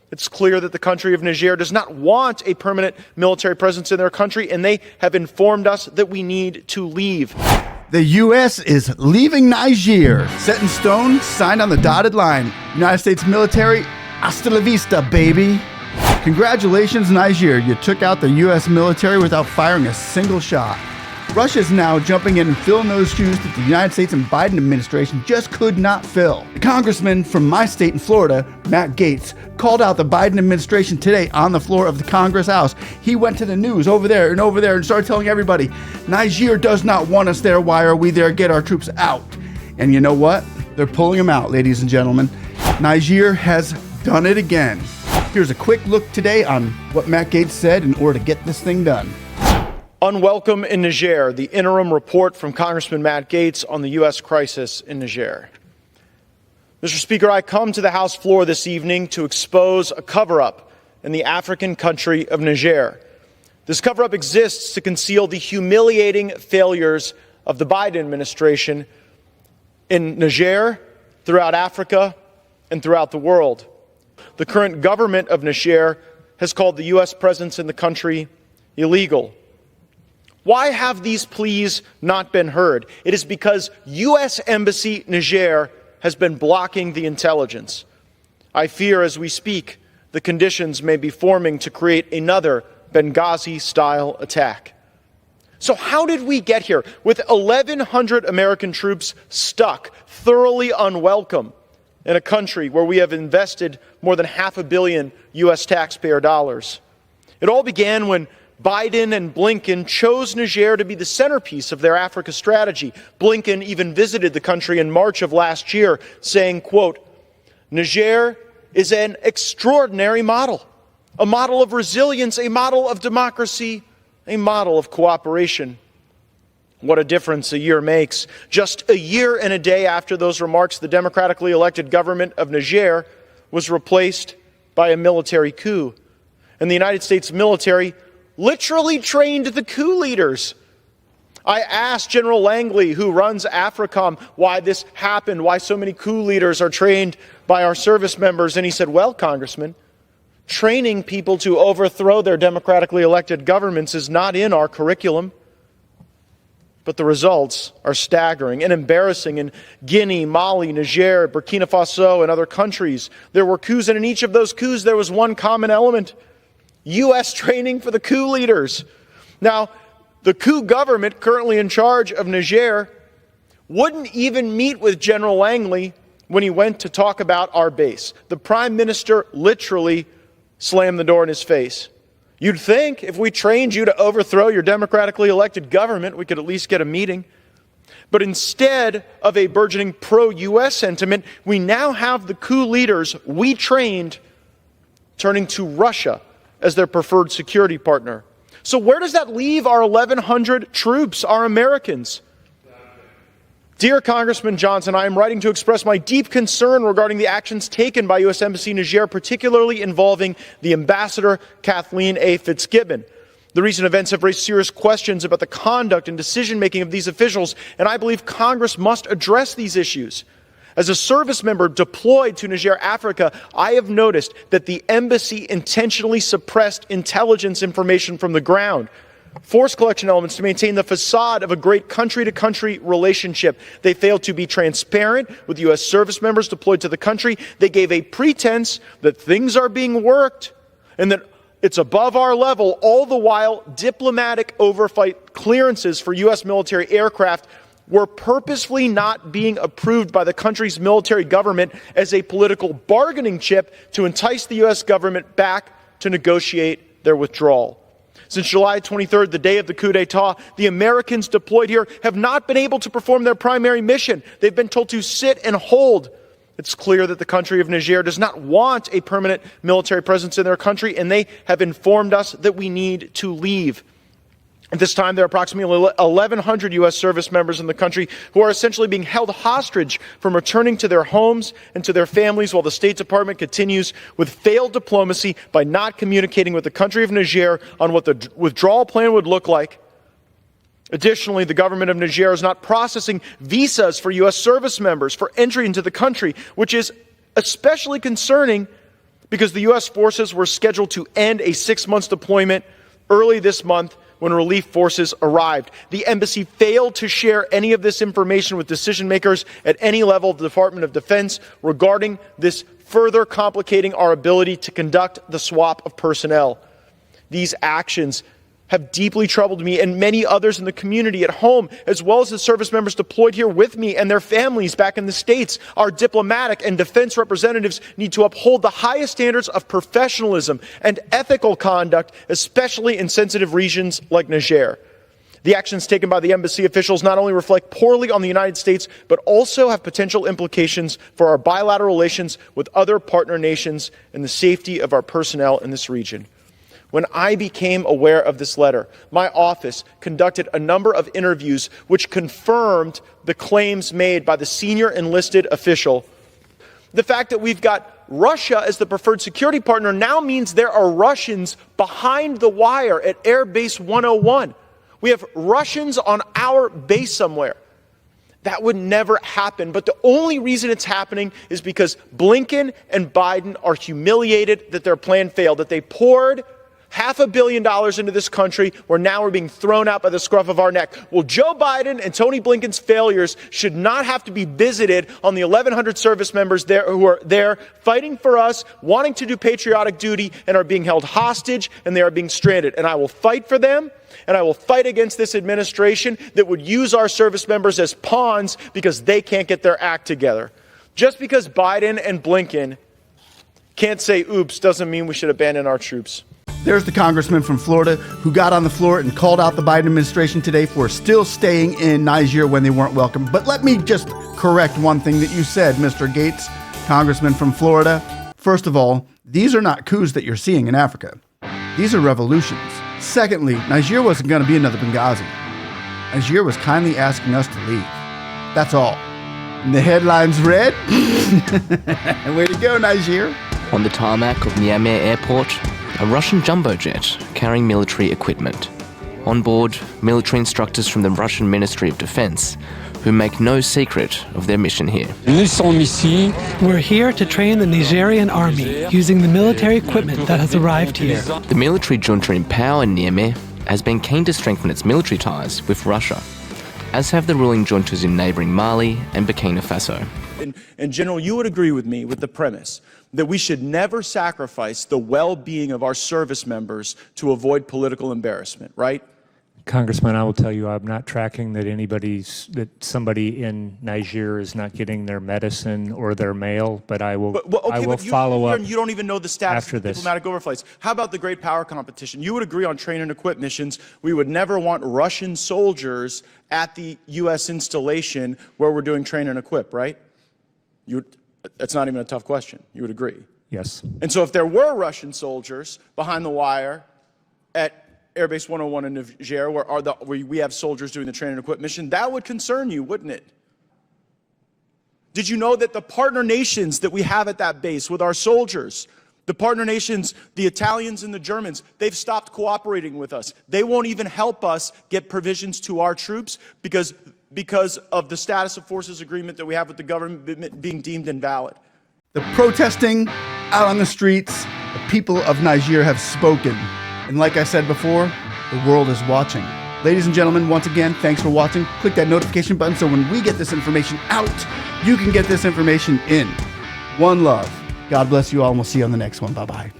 It's clear that the country of Niger does not want a permanent military presence in their country, and they have informed us that we need to leave. The U.S. is leaving Niger. Set in stone, signed on the dotted line. United States military, hasta la vista, baby. Congratulations, Niger. You took out the U.S. military without firing a single shot. Russia is now jumping in and filling those shoes that the United States and Biden administration just could not fill. The congressman from my state in Florida, Matt Gaetz, called out the Biden administration today on the floor of the Congress House. He went to the news over there and started telling everybody, Niger does not want us there. Why are we there? Get our troops out. And you know what? They're pulling them out, ladies and gentlemen. Niger has done it again. Here's a quick look today on what Matt Gaetz said in order to get this thing done. Unwelcome in Niger, the interim report from Congressman Matt Gaetz on the U.S. crisis in Niger. Mr. Speaker, I come to the House floor this evening to expose a cover-up in the African country of Niger. This cover-up exists to conceal the humiliating failures of the Biden administration in Niger, throughout Africa, and throughout the world. The current government of Niger has called the U.S. presence in the country illegal. Why have these pleas not been heard? It is because U.S. Embassy Niger has been blocking the intelligence. I fear as we speak, the conditions may be forming to create another Benghazi-style attack. So how did we get here? With 1,100 American troops stuck, thoroughly unwelcome, in a country where we have invested more than $500 million U.S. taxpayer dollars. It all began when Biden and Blinken chose Niger to be the centerpiece of their Africa strategy. Blinken even visited the country in March of last year, saying, quote, Niger is an extraordinary model, a model of resilience, a model of democracy, a model of cooperation. What a difference a year makes. Just a year and a day after those remarks, the democratically elected government of Niger was replaced by a military coup. And the United States military literally trained the coup leaders. I asked General Langley, who runs AFRICOM, why this happened, why so many coup leaders are trained by our service members, and he said, well, Congressman, training people to overthrow their democratically elected governments is not in our curriculum. But the results are staggering and embarrassing. In Guinea, Mali, Niger, Burkina Faso, and other countries, there were coups, and in each of those coups there was one common element: U.S. training for the coup leaders. Now, the coup government currently in charge of Niger wouldn't even meet with General Langley when he went to talk about our base. The Prime Minister literally slammed the door in his face. You'd think if we trained you to overthrow your democratically elected government, we could at least get a meeting. But instead of a burgeoning pro-U.S. sentiment, we now have the coup leaders we trained turning to Russia as their preferred security partner. So where does that leave our 1,100 troops, our Americans? Dear Congressman Johnson, I am writing to express my deep concern regarding the actions taken by U.S. Embassy Niger, particularly involving the Ambassador Kathleen A. Fitzgibbon. The recent events have raised serious questions about the conduct and decision-making of these officials, and I believe Congress must address these issues. As a service member deployed to Niger, Africa, I have noticed that the embassy intentionally suppressed intelligence information from the ground, forced collection elements to maintain the facade of a great country-to-country relationship. They failed to be transparent with U.S. service members deployed to the country. They gave a pretense that things are being worked and that it's above our level. All the while, diplomatic oversight clearances for U.S. military aircraft were purposefully not being approved by the country's military government as a political bargaining chip to entice the U.S. government back to negotiate their withdrawal. Since July 23rd, the day of the coup d'etat, the Americans deployed here have not been able to perform their primary mission. They've been told to sit and hold. It's clear that the country of Niger does not want a permanent military presence in their country, and they have informed us that we need to leave. At this time, there are approximately 1,100 U.S. service members in the country who are essentially being held hostage from returning to their homes and to their families, while the State Department continues with failed diplomacy by not communicating with the country of Niger on what the withdrawal plan would look like. Additionally, the government of Niger is not processing visas for U.S. service members for entry into the country, which is especially concerning because the U.S. forces were scheduled to end a 6-month deployment early this month when relief forces arrived. The embassy failed to share any of this information with decision makers at any level of the Department of Defense regarding this, further complicating our ability to conduct the swap of personnel. These actions have deeply troubled me and many others in the community at home, as well as the service members deployed here with me and their families back in the States. Our diplomatic and defense representatives need to uphold the highest standards of professionalism and ethical conduct, especially in sensitive regions like Niger. The actions taken by the embassy officials not only reflect poorly on the United States, but also have potential implications for our bilateral relations with other partner nations and the safety of our personnel in this region. When I became aware of this letter, my office conducted a number of interviews which confirmed the claims made by the senior enlisted official. The fact that we've got Russia as the preferred security partner now means there are Russians behind the wire at Air Base 101. We have Russians on our base somewhere. That would never happen. But the only reason it's happening is because Blinken and Biden are humiliated that their plan failed, that they poured $500 million into this country where now we're being thrown out by the scruff of our neck. Well, Joe Biden and Tony Blinken's failures should not have to be visited on the 1,100 service members there who are there fighting for us, wanting to do patriotic duty, and are being held hostage, and they are being stranded. And I will fight for them, and I will fight against this administration that would use our service members as pawns because they can't get their act together. Just because Biden and Blinken can't say oops doesn't mean we should abandon our troops. There's the congressman from Florida who got on the floor and called out the Biden administration today for still staying in Niger when they weren't welcome. But let me just correct one thing that you said, Mr. Gaetz, congressman from Florida. First of all, these are not coups that you're seeing in Africa. These are revolutions. Secondly, Niger wasn't going to be another Benghazi. Niger was kindly asking us to leave. That's all. And the headlines read, way to go, Niger. On the tarmac of Niamey Airport, a Russian jumbo jet carrying military equipment. On board, military instructors from the Russian Ministry of Defense, who make no secret of their mission here. We're here to train the Nigerian army using the military equipment that has arrived here. The military junta in power in Niamey has been keen to strengthen its military ties with Russia, as have the ruling juntas in neighbouring Mali and Burkina Faso. And General, you would agree with me with the premise that we should never sacrifice the well-being of our service members to avoid political embarrassment, right? Congressman, I will tell you, I'm not tracking that somebody in Niger is not getting their medicine or their mail, but I will follow up. You don't even know the status after of this. diplomatic overflights. How about the great power competition? You would agree on train and equip missions. We would never want Russian soldiers at the U.S. installation where we're doing train and equip, right? That's not even a tough question. You would agree? Yes. And so if there were Russian soldiers behind the wire at Air Base 101 in Niger, where we have soldiers doing the train and equip mission, that would concern you, wouldn't it? Did you know that the partner nations that we have at that base with our soldiers, the partner nations, the Italians and the Germans, they've stopped cooperating with us. They won't even help us get provisions to our troops because of the status of forces agreement that we have with the government being deemed invalid. The protesting out on the streets, the people of Niger have spoken. And like I said before, the world is watching. Ladies and gentlemen, once again, thanks for watching. Click that notification button so when we get this information out, you can get this information in. One love. God bless you all, and we'll see you on the next one. Bye-bye.